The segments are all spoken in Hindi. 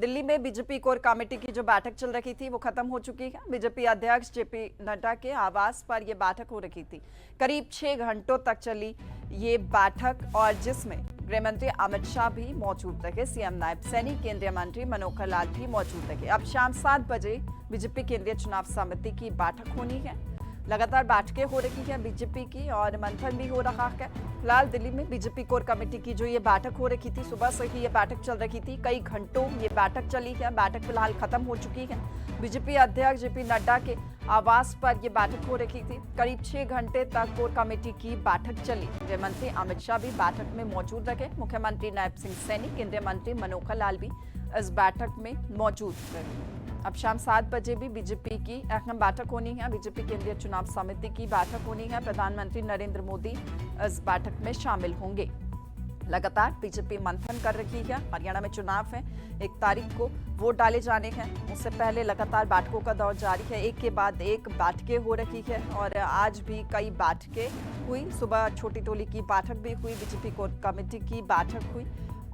दिल्ली में बीजेपी कोर कमेटी की जो बैठक चल रही थी वो खत्म हो चुकी है। बीजेपी अध्यक्ष जेपी नड्डा के आवास पर ये बैठक हो रही थी। करीब 6 घंटों तक चली ये बैठक और जिसमें गृह मंत्री अमित शाह भी मौजूद रहे, सीएम नायब सैनी, केंद्रीय मंत्री मनोहर लाल भी मौजूद रहे। अब शाम 7 बजे बीजेपी केंद्रीय चुनाव समिति की बैठक होनी है। लगातार बैठकें हो रही है बीजेपी की और मंथन भी हो रहा है। फिलहाल दिल्ली में बीजेपी कोर कमेटी की जो ये बैठक हो रही थी, सुबह से ही ये बैठक चल रही थी, कई घंटों ये बैठक चली है। बैठक फिलहाल खत्म हो चुकी है। बीजेपी अध्यक्ष जेपी नड्डा के आवास पर ये बैठक हो रही थी। करीब 6 घंटे तक कोर कमेटी की बैठक चली। गृह मंत्री अमित शाह भी बैठक में मौजूद रहे। मुख्यमंत्री नायब सिंह सैनी, केंद्रीय मंत्री मनोहर लाल भी इस बैठक में मौजूद रहे। अब शाम 7 बजे भी बीजेपी की अहम बैठक होनी है। बीजेपी केंद्रीय चुनाव समिति की बैठक होनी है। प्रधानमंत्री नरेंद्र मोदी इस बैठक में शामिल होंगे। लगातार बीजेपी मंथन कर रही है। हरियाणा में चुनाव है, 1 तारीख को वोट डाले जाने हैं। उससे पहले लगातार बैठकों का दौर जारी है। एक के बाद एक बैठकें हो रही है और आज भी कई बैठकें हुई। सुबह छोटी टोली की बैठक भी हुई, बीजेपी कोर कमेटी की बैठक हुई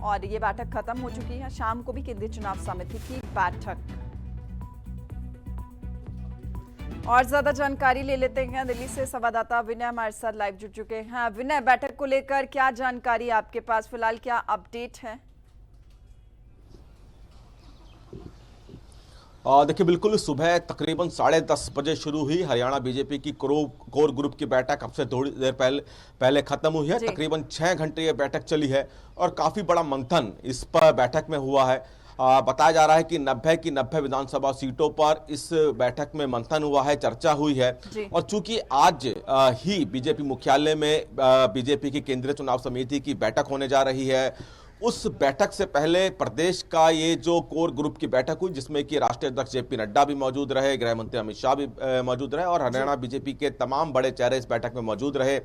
और ये बैठक खत्म हो चुकी है। शाम को भी केंद्रीय चुनाव समिति की बैठक। और ज्यादा जानकारी ले लेते हैं। दिल्ली से संवाददाता विनय हमारे साथ लाइव जुड़ चुके हैं। विनय, बैठक को लेकर क्या जानकारी आपके पास, फिलहाल क्या अपडेट है? देखिए, बिल्कुल सुबह तकरीबन 10:30 बजे शुरू हुई हरियाणा बीजेपी की कोर ग्रुप की बैठक। अब से थोड़ी देर पहले खत्म हुई है। तकरीबन 6 घंटे ये बैठक चली है और काफी बड़ा मंथन इस पर बैठक में हुआ है। बताया जा रहा है कि 90 की 90 विधानसभा सीटों पर इस बैठक में मंथन हुआ है, चर्चा हुई है। और चूंकि आज ही बीजेपी मुख्यालय में बीजेपी की केंद्रीय चुनाव समिति की बैठक होने जा रही है, उस बैठक से पहले प्रदेश का ये जो कोर ग्रुप की बैठक हुई, जिसमें कि राष्ट्रीय अध्यक्ष जेपी नड्डा भी मौजूद रहे, गृह मंत्री अमित शाह भी मौजूद रहे और हरियाणा बीजेपी के तमाम बड़े चेहरे इस बैठक में मौजूद रहे।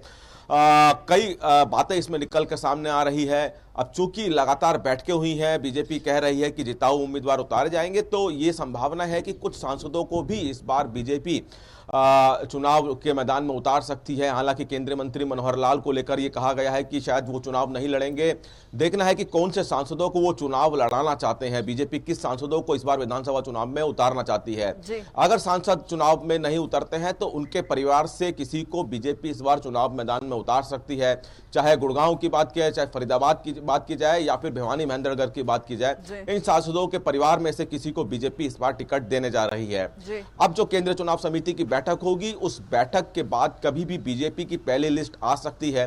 कई बातें इसमें निकल कर सामने आ रही है। अब चूंकि लगातार बैठकें हुई हैं, बीजेपी कह रही है कि जिताऊ उम्मीदवार उतारे जाएंगे, तो ये संभावना है कि कुछ सांसदों को भी इस बार बीजेपी चुनाव के मैदान में उतार सकती है। हालांकि केंद्रीय मंत्री मनोहर लाल को लेकर यह कहा गया है कि शायद वो चुनाव नहीं लड़ेंगे। देखना है कि कौन से सांसदों को वो चुनाव लड़ाना चाहते हैं। बीजेपी किस सांसदों को इस बार विधानसभा चुनाव में उतारना चाहती है। अगर सांसद चुनाव में नहीं उतरते हैं तो उनके परिवार से किसी को बीजेपी इस बार चुनाव मैदान में उतार सकती है। चाहे गुड़गांव की बात की जाए, चाहे फरीदाबाद की बात की जाए या फिर भिवानी महेंद्रगढ़ की बात की जाए, इन सांसदों के परिवार में से किसी को बीजेपी इस बार टिकट देने जा रही है। अब जो केंद्रीय चुनाव समिति की बैठक होगी, उस बैठक के बाद कभी भी बीजेपी की पहली लिस्ट आ सकती है।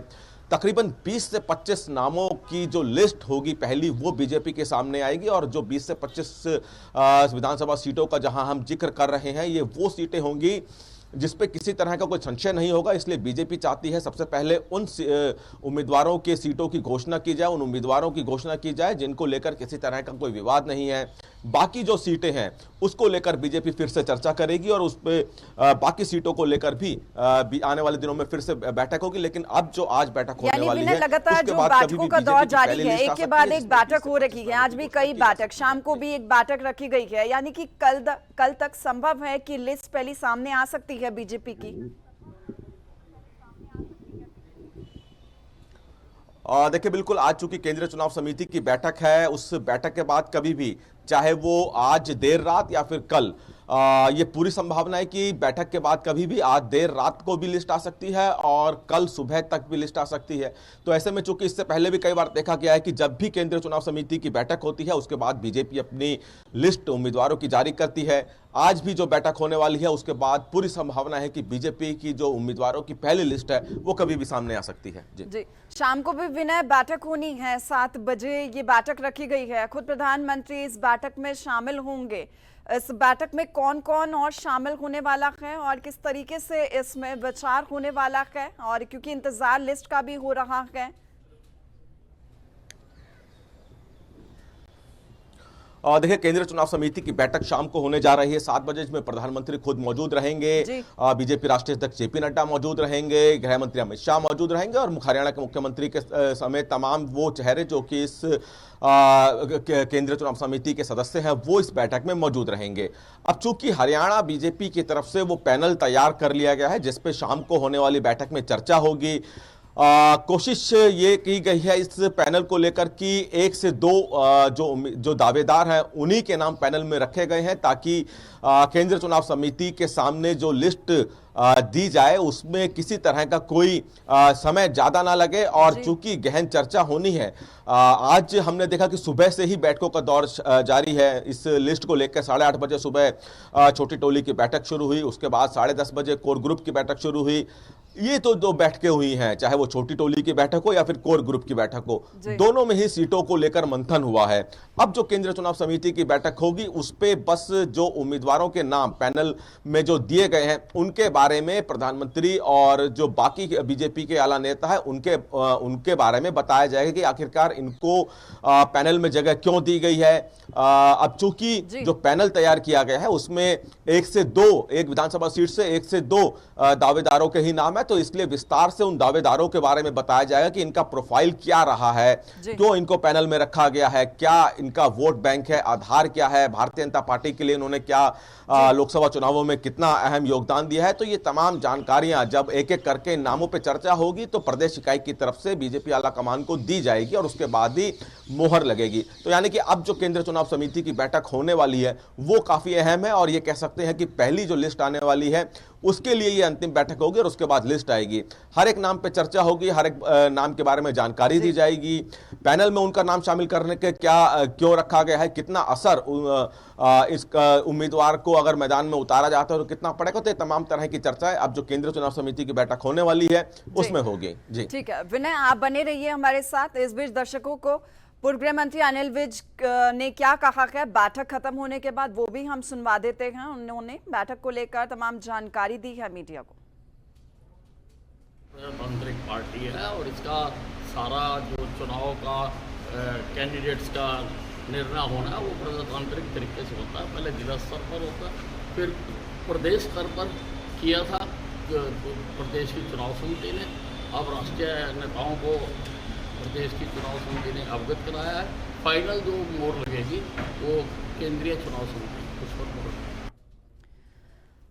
तकरीबन 20 से 25 नामों की जो लिस्ट होगी पहली, वो बीजेपी के सामने आएगी और जो 20 से 25 विधानसभा सीटों का जहां हम जिक्र कर रहे हैं, ये वो सीटें होंगी जिसपे किसी तरह का कोई संशय नहीं होगा। इसलिए बीजेपी चाहती है सबसे पहले उन उम्मीदवारों के सीटों की घोषणा की जाए, उन उम्मीदवारों की घोषणा की जाए जिनको लेकर किसी तरह का कोई विवाद नहीं है। बाकी जो सीटें हैं उसको लेकर बीजेपी फिर से चर्चा करेगी और उस पे बाकी सीटों को लेकर भी आने वाले दिनों में फिर से बैठक होगी। लेकिन अब जो आज बैठक होने वाली है, लगातार जो बैठकों का दौर जारी है, एक के बाद एक बैठक हो रही है। आज भी कई बैठक, शाम को भी एक बैठक रखी गई है, यानी कि कल तक संभव है कि लिस्ट पहली सामने आ सकती है बीजेपी की। देखिए, बिल्कुल आज चूंकि केंद्रीय चुनाव समिति की बैठक है, उस बैठक के बाद कभी भी, चाहे वो आज देर रात या फिर कल, ये पूरी संभावना है कि बैठक के बाद कभी भी आज देर रात को भी लिस्ट आ सकती है और कल सुबह तक भी लिस्ट आ सकती है। तो ऐसे में चूंकि इससे पहले भी कई बार देखा गया है कि जब भी केंद्रीय चुनाव समिति की बैठक होती है उसके बाद बीजेपी अपनी लिस्ट उम्मीदवारों की जारी करती है। आज भी जो बैठक होने वाली है उसके बाद पूरी संभावना है कि बीजेपी की जो उम्मीदवारों की पहली लिस्ट है वो कभी भी सामने आ सकती है। जी, शाम को भी विनय बैठक होनी है, 7 बजे ये बैठक रखी गई है। खुद प्रधानमंत्री इस बैठक में शामिल होंगे। इस बैठक में कौन कौन और शामिल होने वाला है और किस तरीके से इसमें विचार होने वाला है, और क्योंकि इंतजार लिस्ट का भी हो रहा है। देखिए, केंद्रीय चुनाव समिति की बैठक शाम को होने जा रही है 7 बजे, इसमें प्रधानमंत्री खुद मौजूद रहेंगे, बीजेपी राष्ट्रीय अध्यक्ष जेपी नड्डा मौजूद रहेंगे, गृह मंत्री अमित शाह मौजूद रहेंगे और हरियाणा के मुख्यमंत्री के समेत तमाम वो चेहरे जो कि इस केंद्रीय चुनाव समिति के सदस्य हैं वो इस बैठक में मौजूद रहेंगे। अब चूंकि हरियाणा बीजेपी की तरफ से वो पैनल तैयार कर लिया गया है जिसपे शाम को होने वाली बैठक में चर्चा होगी। कोशिश ये की गई है इस पैनल को लेकर कि 1 से 2 जो दावेदार हैं उन्हीं के नाम पैनल में रखे गए हैं, ताकि केंद्रीय चुनाव समिति के सामने जो लिस्ट दी जाए उसमें किसी तरह का कोई समय ज्यादा ना लगे। और चूंकि गहन चर्चा होनी है, आज हमने देखा कि सुबह से ही बैठकों का दौर जारी है। इस लिस्ट को लेकर 8:30 बजे सुबह छोटी टोली की बैठक शुरू हुई, उसके बाद 10:30 बजे कोर ग्रुप की बैठक शुरू हुई। ये तो दो बैठकें हुई हैं, चाहे वो छोटी टोली की बैठक हो या फिर कोर ग्रुप की बैठक हो, दोनों में ही सीटों को लेकर मंथन हुआ है। अब जो केंद्रीय चुनाव समिति की बैठक होगी उस पे बस जो उम्मीदवारों के नाम पैनल में जो दिए गए हैं उनके बारे में प्रधानमंत्री और जो बाकी बीजेपी के आला नेता है उनके बारे में बताया जाएगा कि आखिरकार इनको पैनल में जगह क्यों दी गई है। अब चूंकि जो पैनल तैयार किया गया है उसमें 1 विधानसभा सीट से 1 से 2 दावेदारों के ही नाम है, तो इसलिए विस्तार से उन दावेदारों के बारे में बताया जाएगा कि इनका प्रोफाइल क्या रहा है, क्यों इनको पैनल में रखा गया है, क्या इनका वोट बैंक है, आधार क्या है, भारतीय जनता पार्टी के लिए इन्होंने क्या लोकसभा चुनावों में कितना अहम योगदान दिया है। तो ये तमाम जानकारियां जब एक एक करके नामों पर चर्चा होगी तो प्रदेश इकाई की तरफ से बीजेपी आला कमान को दी जाएगी और उसके बाद ही मोहर लगेगी। तो यानी कि अब जो केंद्रीय चुनाव समिति की बैठक होने वाली है वो काफी अहम है, और ये कह सकते हैं कि पहली जो लिस्ट आने वाली है उसके लिए ये अंतिम बैठक होगी और उसके बाद लिस्ट आएगी। हर एक नाम पे चर्चा होगी, हर एक नाम के बारे में जानकारी दी जाएगी, पैनल में उनका नाम शामिल करने के क्यों रखा गया है, कितना असर इस उम्मीदवार को अगर मैदान में उतारा जाता है तो कितना पड़ेगा। तो ये तमाम तरह की चर्चाएं अब जो केंद्रीय चुनाव समिति की बैठक होने वाली है उसमें होगी। जी ठीक है विनय, आप बने रहिए हमारे साथ। इस बीच दर्शकों को पूर्व गृह मंत्री अनिल विज ने क्या कहा है बैठक खत्म होने के बाद वो भी हम सुनवा देते हैं। उन्होंने बैठक को लेकर तमाम जानकारी दी है मीडिया को। प्रजातांत्रिक पार्टी है और इसका सारा जो चुनाव का कैंडिडेट्स का निर्णय होना है वो प्रजातांत्रिक तरीके से होता है। पहले जिला स्तर पर होता है, फिर प्रदेश स्तर पर किया था प्रदेश की चुनाव समिति ने। अब राष्ट्रीय नेताओं को प्रदेश की चुनाव समिति ने अवगत कराया है। फाइनल जो मोहर लगेगी वो केंद्रीय चुनाव समिति उस पर मोहर।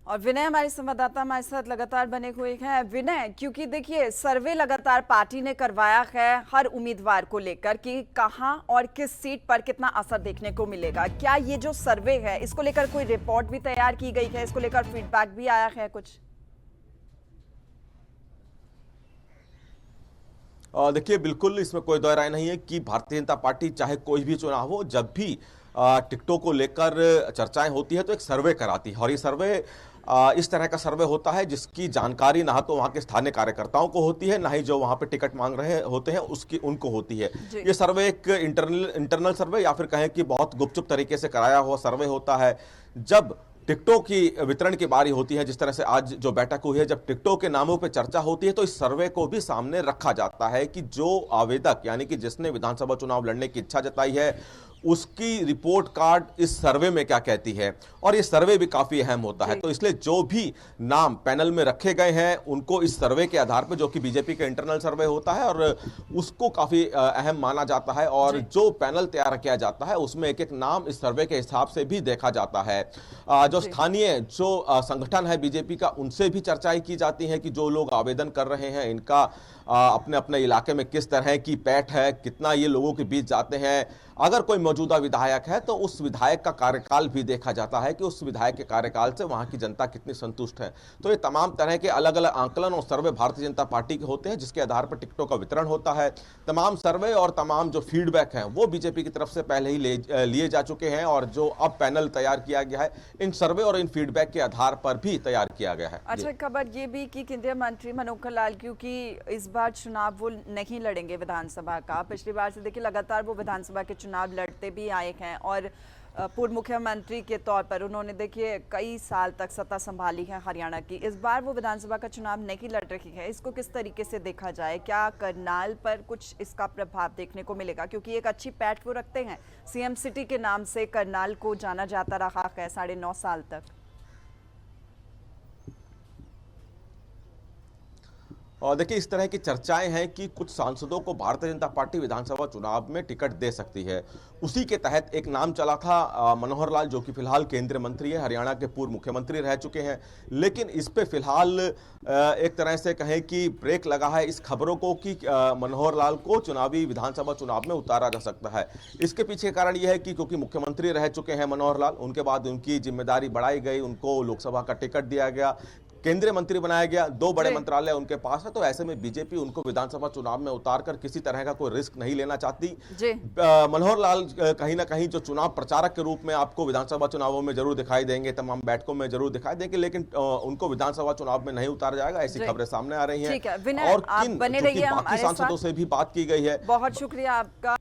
और विनय हमारे संवाददाता हमारे साथ लगातार बने हुए हैं। विनय, क्योंकि देखिए सर्वे लगातार पार्टी ने करवाया है हर उम्मीदवार को लेकर कि कहां और किस सीट पर कितना असर देखने को मिलेगा, क्या ये जो सर्वे है इसको लेकर कोई रिपोर्ट भी तैयार की गई है, इसको लेकर फीडबैक भी आया है कुछ? देखिए बिल्कुल इसमें कोई दो राय नहीं है कि भारतीय जनता पार्टी चाहे कोई भी चुनाव हो, जब भी टिकटों को लेकर चर्चाएं होती है तो एक सर्वे कराती है। और ये सर्वे इस तरह का सर्वे होता है जिसकी जानकारी ना तो वहां के स्थानीय कार्यकर्ताओं को होती है, ना ही जो वहां पे टिकट मांग रहे होते हैं उसकी उनको होती है। ये सर्वे एक इंटरनल सर्वे या फिर कहें कि बहुत गुपचुप तरीके से कराया हुआ सर्वे होता है। जब टिकटों की वितरण की बारी होती है, जिस तरह से आज जो बैठक हुई है, जब टिकटों के नामों पर चर्चा होती है तो इस सर्वे को भी सामने रखा जाता है कि जो आवेदक यानी कि जिसने विधानसभा चुनाव लड़ने की इच्छा जताई है उसकी रिपोर्ट कार्ड इस सर्वे में क्या कहती है। और ये सर्वे भी काफी अहम होता है। तो इसलिए जो भी नाम पैनल में रखे गए हैं उनको इस सर्वे के आधार पर, जो कि बीजेपी का इंटरनल सर्वे होता है और उसको काफी अहम माना जाता है, और जो पैनल तैयार किया जाता है उसमें एक एक नाम इस सर्वे के हिसाब से भी देखा जाता है। जो स्थानीय जो संगठन है बीजेपी का, उनसे भी चर्चाएं की जाती हैं कि जो लोग आवेदन कर रहे हैं इनका अपने अपने इलाके में किस तरह की पैठ है, कितना ये लोगों के बीच जाते हैं। अगर कोई मौजूदा विधायक है तो उस विधायक का कार्यकाल भी देखा जाता है कि उस विधायक के कार्यकाल से वहां की जनता कितनी संतुष्ट है। तो ये तमाम तरह के अलग अलग आंकलन और सर्वे भारतीय जनता पार्टी के होते हैं, जिसके आधार पर टिकटों का वितरण होता है। तमाम सर्वे और तमाम जो फीडबैक हैं वो बीजेपी की तरफ से पहले ही लिए जा चुके हैं, और जो अब पैनल तैयार किया गया है इन सर्वे और इन फीडबैक के आधार पर भी तैयार किया गया है। अच्छा, खबर ये भी कि केंद्रीय मंत्री मनोहर लाल क्योंकि इस बार चुनाव वो नहीं लड़ेंगे विधानसभा का, पिछली बार से देखिए लगातार वो विधानसभा के चुनाव लड़ते भी आए हैं, और पूर्व मुख्यमंत्री के तौर पर उन्होंने देखिए कई साल तक सत्ता संभाली है हरियाणा की। इस बार वो विधानसभा का चुनाव नहीं लड़ रही है, इसको किस तरीके से देखा जाए? क्या करनाल पर कुछ इसका प्रभाव देखने को मिलेगा? क्योंकि एक अच्छी पैठ वो रखते हैं, सीएम सिटी के नाम से करनाल को जाना जाता रहा है 9.5 साल तक। और देखिए इस तरह की चर्चाएं हैं कि कुछ सांसदों को भारतीय जनता पार्टी विधानसभा चुनाव में टिकट दे सकती है। उसी के तहत एक नाम चला था मनोहर लाल, जो कि फिलहाल केंद्रीय मंत्री है, हरियाणा के पूर्व मुख्यमंत्री रह चुके हैं। लेकिन इस पे फिलहाल एक तरह से कहें कि ब्रेक लगा है इस खबरों को कि मनोहर लाल को चुनावी विधानसभा चुनाव में उतारा जा सकता है। इसके पीछे कारण यह है कि क्योंकि मुख्यमंत्री रह चुके हैं मनोहर लाल, उनके बाद उनकी जिम्मेदारी बढ़ाई गई, उनको लोकसभा का टिकट दिया गया, केंद्रीय मंत्री बनाया गया, 2 बड़े मंत्रालय उनके पास है। तो ऐसे में बीजेपी उनको विधानसभा चुनाव में उतारकर किसी तरह का कोई रिस्क नहीं लेना चाहती। मनोहर लाल कहीं ना कहीं जो चुनाव प्रचारक के रूप में आपको विधानसभा चुनावों में जरूर दिखाई देंगे, तमाम बैठकों में जरूर दिखाई देंगे, लेकिन उनको विधानसभा चुनाव में नहीं उतारा जाएगा, ऐसी खबरें सामने आ रही हैं। और किन बाकी सांसदों से भी बात की गई है। बहुत शुक्रिया आपका।